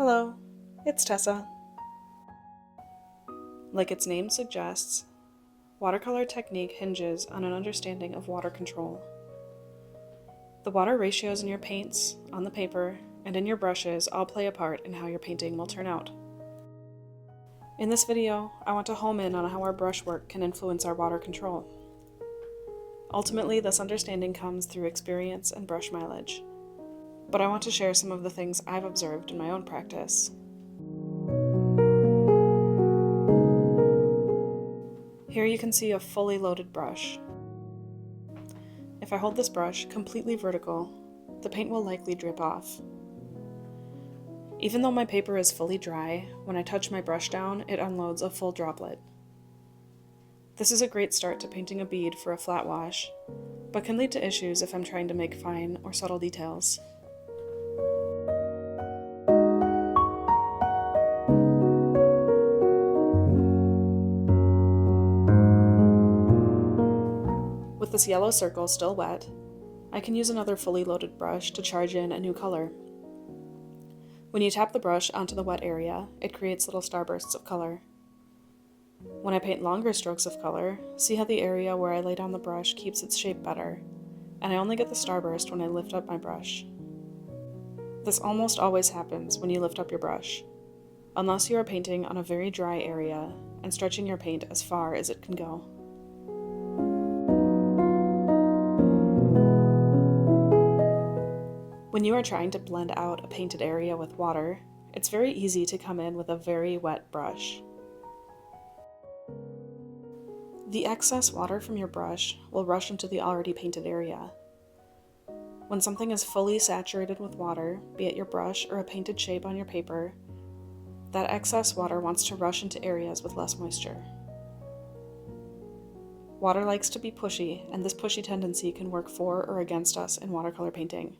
Hello, it's Tessa. Like its name suggests, watercolor technique hinges on an understanding of water control. The water ratios in your paints, on the paper, and in your brushes all play a part in how your painting will turn out. In this video, I want to home in on how our brushwork can influence our water control. Ultimately, this understanding comes through experience and brush mileage, but I want to share some of the things I've observed in my own practice. Here you can see a fully loaded brush. If I hold this brush completely vertical, the paint will likely drip off. Even though my paper is fully dry, when I touch my brush down, it unloads a full droplet. This is a great start to painting a bead for a flat wash, but can lead to issues if I'm trying to make fine or subtle details. With this yellow circle still wet, I can use another fully loaded brush to charge in a new color. When you tap the brush onto the wet area, it creates little starbursts of color. When I paint longer strokes of color, see how the area where I lay down the brush keeps its shape better, and I only get the starburst when I lift up my brush. This almost always happens when you lift up your brush, unless you are painting on a very dry area and stretching your paint as far as it can go. When you are trying to blend out a painted area with water, it's very easy to come in with a very wet brush. The excess water from your brush will rush into the already painted area. When something is fully saturated with water, be it your brush or a painted shape on your paper, that excess water wants to rush into areas with less moisture. Water likes to be pushy, and this pushy tendency can work for or against us in watercolor painting.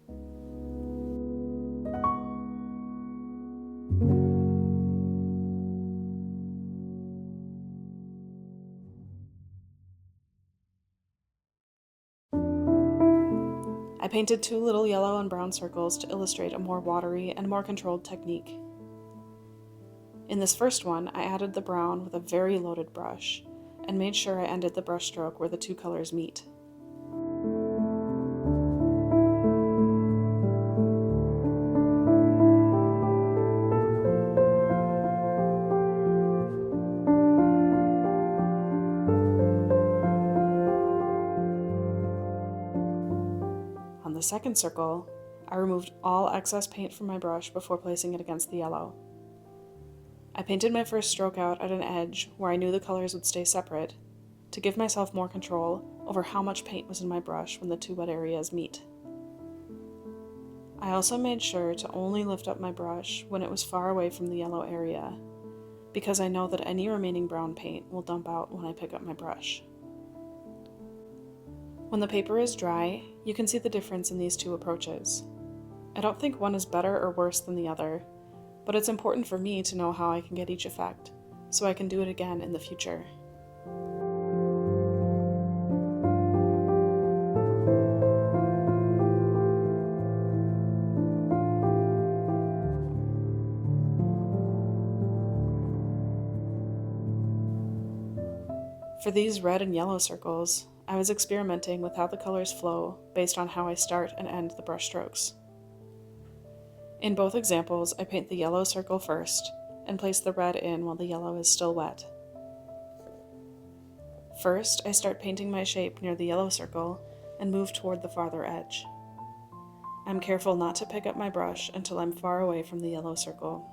I painted 2 little yellow and brown circles to illustrate a more watery and more controlled technique. In this first one, I added the brown with a very loaded brush and made sure I ended the brush stroke where the two colors meet. On the second circle, I removed all excess paint from my brush before placing it against the yellow. I painted my first stroke out at an edge where I knew the colors would stay separate, to give myself more control over how much paint was in my brush when the two wet areas meet. I also made sure to only lift up my brush when it was far away from the yellow area, because I know that any remaining brown paint will dump out when I pick up my brush. When the paper is dry, you can see the difference in these two approaches. I don't think one is better or worse than the other, but it's important for me to know how I can get each effect, so I can do it again in the future. For these red and yellow circles, I was experimenting with how the colors flow based on how I start and end the brush strokes. In both examples, I paint the yellow circle first and place the red in while the yellow is still wet. First, I start painting my shape near the yellow circle and move toward the farther edge. I'm careful not to pick up my brush until I'm far away from the yellow circle.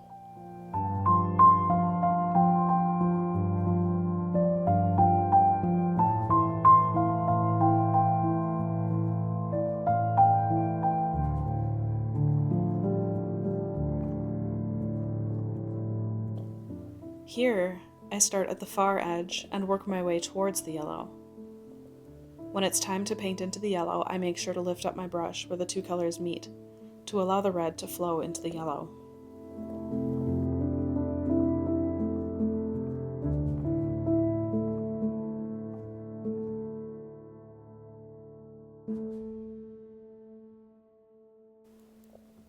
Here, I start at the far edge and work my way towards the yellow. When it's time to paint into the yellow, I make sure to lift up my brush where the two colors meet, to allow the red to flow into the yellow.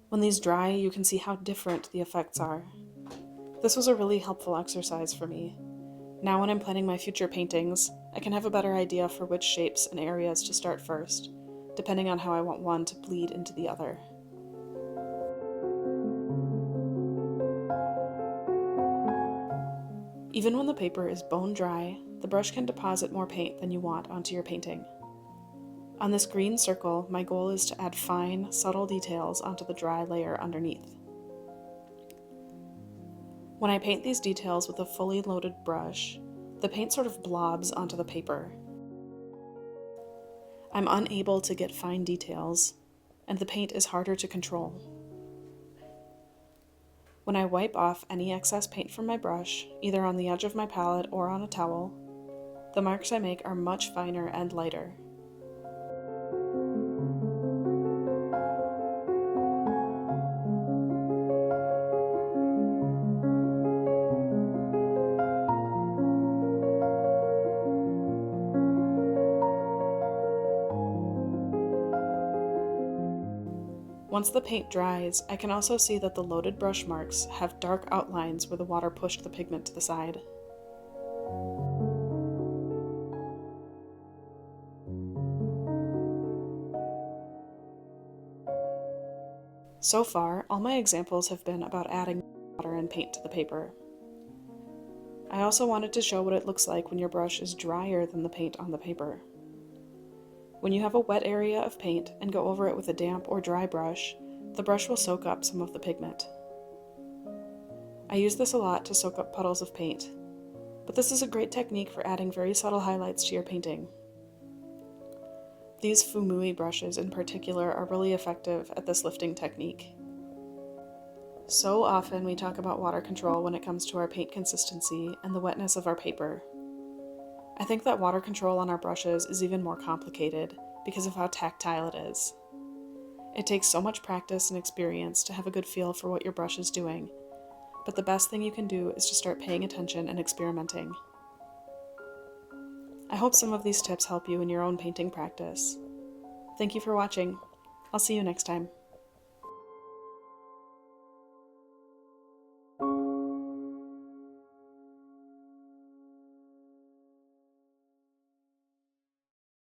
When these dry, you can see how different the effects are. This was a really helpful exercise for me. Now when I'm planning my future paintings, I can have a better idea for which shapes and areas to start first, depending on how I want one to bleed into the other. Even when the paper is bone dry, the brush can deposit more paint than you want onto your painting. On this green circle, my goal is to add fine, subtle details onto the dry layer underneath. When I paint these details with a fully loaded brush, the paint sort of blobs onto the paper. I'm unable to get fine details, and the paint is harder to control. When I wipe off any excess paint from my brush, either on the edge of my palette or on a towel, the marks I make are much finer and lighter. Once the paint dries, I can also see that the loaded brush marks have dark outlines where the water pushed the pigment to the side. So far, all my examples have been about adding water and paint to the paper. I also wanted to show what it looks like when your brush is drier than the paint on the paper. When you have a wet area of paint and go over it with a damp or dry brush, the brush will soak up some of the pigment. I use this a lot to soak up puddles of paint, but this is a great technique for adding very subtle highlights to your painting. These Fumui brushes in particular are really effective at this lifting technique. So often we talk about water control when it comes to our paint consistency and the wetness of our paper. I think that water control on our brushes is even more complicated because of how tactile it is. It takes so much practice and experience to have a good feel for what your brush is doing, but the best thing you can do is to start paying attention and experimenting. I hope some of these tips help you in your own painting practice. Thank you for watching. I'll see you next time.